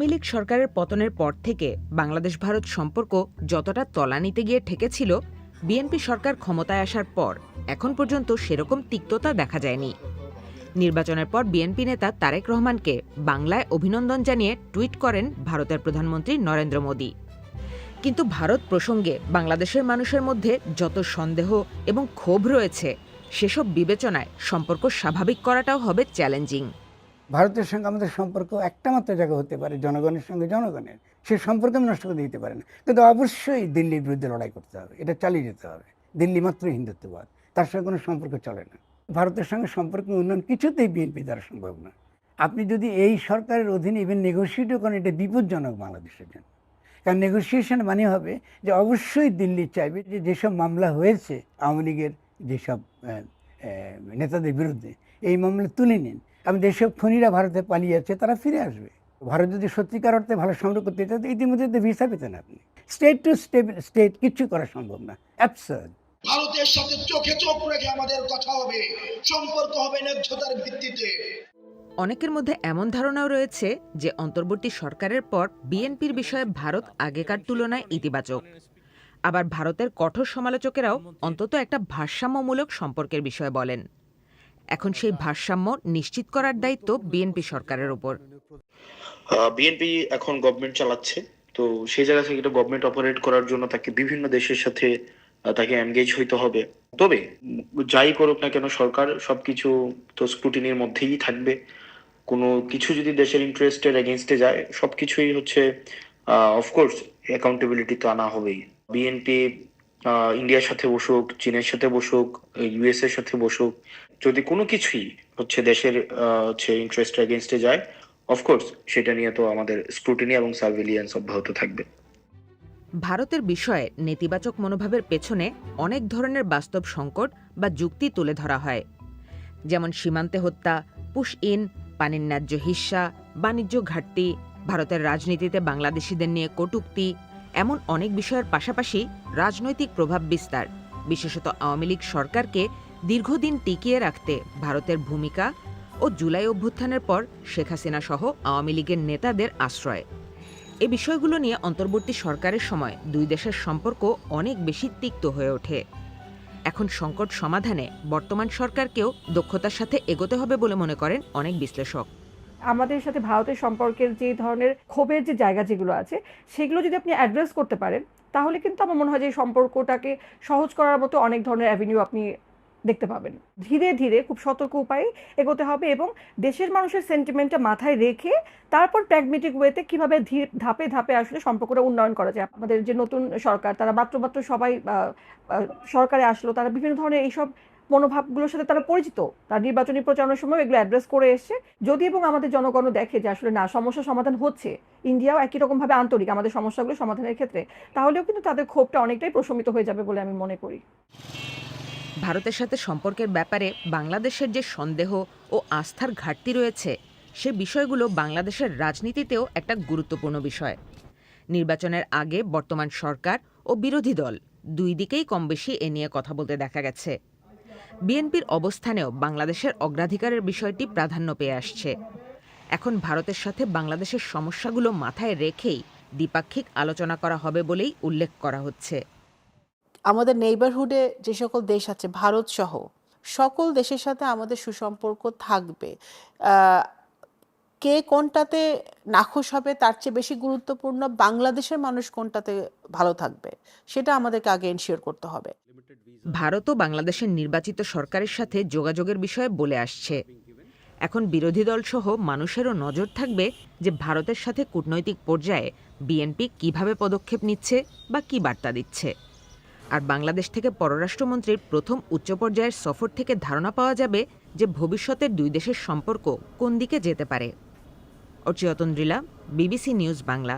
আওয়ামী লীগ সরকারের পতনের পর থেকে বাংলাদেশ ভারত সম্পর্ক যতটা তলানিতে গিয়ে ঠেকেছিল, বিএনপি সরকার ক্ষমতায় আসার পর এখন পর্যন্ত সেরকম তিক্ততা দেখা যায়নি। নির্বাচনের পর বিএনপি নেতা তারেক রহমানকে বাংলায় অভিনন্দন জানিয়ে টুইট করেন ভারতের প্রধানমন্ত্রী নরেন্দ্র মোদি। কিন্তু ভারত প্রসঙ্গে বাংলাদেশের মানুষের মধ্যে যত সন্দেহ এবং ক্ষোভ রয়েছে, সেসব বিবেচনায় সম্পর্ক স্বাভাবিক করাটাও হবে চ্যালেঞ্জিং। ভারতের সঙ্গে আমাদের সম্পর্ক একটা মাত্র জায়গা হতে পারে, জনগণের সঙ্গে জনগণের। সে সম্পর্ক আমি নষ্ট করতে দিতে পারে না, কিন্তু অবশ্যই দিল্লির বিরুদ্ধে লড়াই করতে হবে, এটা চালিয়ে যেতে হবে। দিল্লি মাত্রই হিন্দুত্ববাদ, তার সঙ্গে কোনো সম্পর্ক চলে না। ভারতের সঙ্গে সম্পর্ক উন্নয়ন কিছুতেই বিএনপি দ্বারা সম্ভব না। আপনি যদি এই সরকারের অধীনে ইভেন নেগোসিয়েটও করেন, এটা বিপজ্জনক বাংলাদেশের জন্য। কারণ নেগোসিয়েশন মানে হবে যে অবশ্যই দিল্লি চাইবে যে যেসব মামলা হয়েছে আওয়ামী লীগের যেসব নেতাদের বিরুদ্ধে, এই মামলা তুলে নিন। আমি যেসব খনিরা ভারতে পালিয়ে আছে তারা ফিরে আসবে। ভারত যদি সত্যিকার অর্থে ভালো সম্পর্ক করতে চায়, ইতিমধ্যে তো ভিসা পেতেন আপনি। স্টেট টু স্টেট কিচ্ছু করা সম্ভব না, অ্যাবসার্ড। ভারতের সাথে চোখে চোখ রেখে আমাদের কথা হবে, সম্পর্ক হবে ন্যায্যতার ভিত্তিতে। অনেকের মধ্যে এমন ধারণাও রয়েছে যে অন্তর্বর্তী সরকারের পর বিএনপির বিষয়ে ভারত আগেকার তুলনায় ইতিবাচক। আবার ভারতের কঠোর সমালোচকেরাও অন্তত একটা ভারসাম্যমূলক সম্পর্কের বিষয়ে বলেন। এখন সেই ভারসাম্য নিশ্চিত করার দায়িত্ব বিএনপি সরকারের ওপর। বিএনপি এখন গভর্নমেন্ট চালাচ্ছে, তো সেই জায়গা থেকে গভর্নমেন্ট অপারেট করার জন্য তাকে বিভিন্ন দেশের সাথে তাকে এনগেজ হইতে হবে। তবে যাই করুক না কেন সরকার, সবকিছু তো স্ক্রুটিনির মধ্যেই থাকবে। কোনো কিছু যদি দেশের ইন্টারেস্টের এগেনস্টে যায়, সবকিছুই হচ্ছে অফকোর্স অ্যাকাউন্টেবিলিটি তো আনা হবেই। বিএনপি ইন্ডিয়ার সাথে বসুক, চীনের সাথে বসুক, ইউএস এর সাথে বসুক, যদি কোনো কিছুই হচ্ছে দেশের হচ্ছে ইন্টারেস্ট এগেনস্টে যায়, অফকোর্স সেটা নিয়ে তো আমাদের স্ক্রুটিনি এবং সার্ভিলিয়েন্স অব্যাহত থাকবে। ভারতের বিষয়ে নেতিবাচক মনোভাবের পেছনে অনেক ধরনের বাস্তব সংকট বা যুক্তি তুলে ধরা হয়, যেমন সীমান্তে হত্যা, পুশ ইন, পানির ন্যায্য হিস্সা, বাণিজ্য ঘাটতি, ভারতের রাজনীতিতে বাংলাদেশিদের নিয়ে কটূক্তি। এমন অনেক বিষয়ের পাশাপাশি রাজনৈতিক প্রভাব বিস্তার, বিশেষত আওয়ামী লীগ সরকারকে দীর্ঘদিন টিকিয়ে রাখতে ভারতের ভূমিকা ও জুলাই অভ্যুত্থানের পর শেখ হাসিনা সহ আওয়ামী লীগের নেতাদের আশ্রয়। এ বিষয়গুলো নিয়ে অন্তর্বর্তী সরকারের সময় দুই দেশের সম্পর্ক অনেক বেশি তিক্ত হয়ে ওঠে। এখন সংকট সমাধানে বর্তমান সরকারকেও দক্ষতার সাথে এগোতে হবে বলে মনে করেন অনেক বিশ্লেষক। আমাদের সাথে ভারতের সম্পর্কের যে ধরনের ক্ষোভের যে জায়গা যেগুলো আছে, সেগুলো যদি আপনি অ্যাড্রেস করতে পারেন, তাহলে কিন্তু আমার মনে হয় যে এই সম্পর্কটাকে সহজ করার মতো অনেক ধরনের অ্যাভিনিউ আপনি দেখতে পাবেন। ধীরে ধীরে খুব সতর্ক উপায়ে এগোতে হবে এবং দেশের মানুষের সেন্টিমেন্টটা মাথায় রেখে তারপর প্র্যাগমেটিক ওয়েতে কীভাবে ধাপে ধাপে আসলে সম্পর্কটা উন্নয়ন করা যায়। আমাদের যে নতুন সরকার, তারা মাত্র সবাই সরকারে আসলো, তারা বিভিন্ন ধরনের এইসব মনোভাবগুলোর সাথে তারা পরিচিত, তার নির্বাচনী প্রচারণার সময় এগুলো অ্যাড্রেস করে এসছে। যদি এবং আমাদের জনগণও দেখে যে আসলে না, সমস্যা সমাধান হচ্ছে, ইন্ডিয়াও একই রকমভাবে আন্তরিক আমাদের সমস্যাগুলো সমাধানের ক্ষেত্রে, তাহলেও কিন্তু তাদের ক্ষোভটা অনেকটাই প্রশমিত হয়ে যাবে বলে আমি মনে করি। ভারতের সাথে সম্পর্কের ব্যাপারে বাংলাদেশের যে সন্দেহ ও আস্থার ঘাটতি রয়েছে, সে বিষয়গুলো বাংলাদেশের রাজনীতিতেও একটা গুরুত্বপূর্ণ বিষয়। নির্বাচনের আগে বর্তমান সরকার ও বিরোধী দল দুই দিকেই কম বেশি এ নিয়ে কথা বলতে দেখা গেছে। বিএনপির অবস্থানেও বাংলাদেশের অগ্রাধিকারের বিষয়টি প্রাধান্য পেয়ে আসছে। এখন ভারতের সাথে বাংলাদেশের সমস্যাগুলো মাথায় রেখেই দ্বিপাক্ষিক আলোচনা করা হবে বলেই উল্লেখ করা হচ্ছে। আমাদের নেইবারহুডে যে সকল দেশ আছে, ভারত সহ সকল দেশের সাথে আমাদের সুসম্পর্ক থাকবে। কে কোনটাতে নাখোশ হবে তার চেয়ে বেশি গুরুত্বপূর্ণ বাংলাদেশের মানুষ কোনটাতে ভালো থাকবে, সেটা আমাদেরকে আগে এনশিওর করতে হবে। ভারতও বাংলাদেশের নির্বাচিত সরকারের সাথে যোগাযোগের বিষয়ে বলে আসছে। এখন বিরোধী দল সহ মানুষেরও নজর থাকবে যে ভারতের সাথে কূটনৈতিক পর্যায়ে বিএনপি কিভাবে পদক্ষেপ নিচ্ছে বা কী বার্তা দিচ্ছে। আর বাংলাদেশ থেকে পররাষ্ট্রমন্ত্রীর প্রথম উচ্চ পর্যায়ের সফর থেকে ধারণা পাওয়া যাবে যে ভবিষ্যতের দুই দেশের সম্পর্ক কোন দিকে যেতে পারে। অর্চিয়তন্দ্রিলা, বিবিসি নিউজ বাংলা।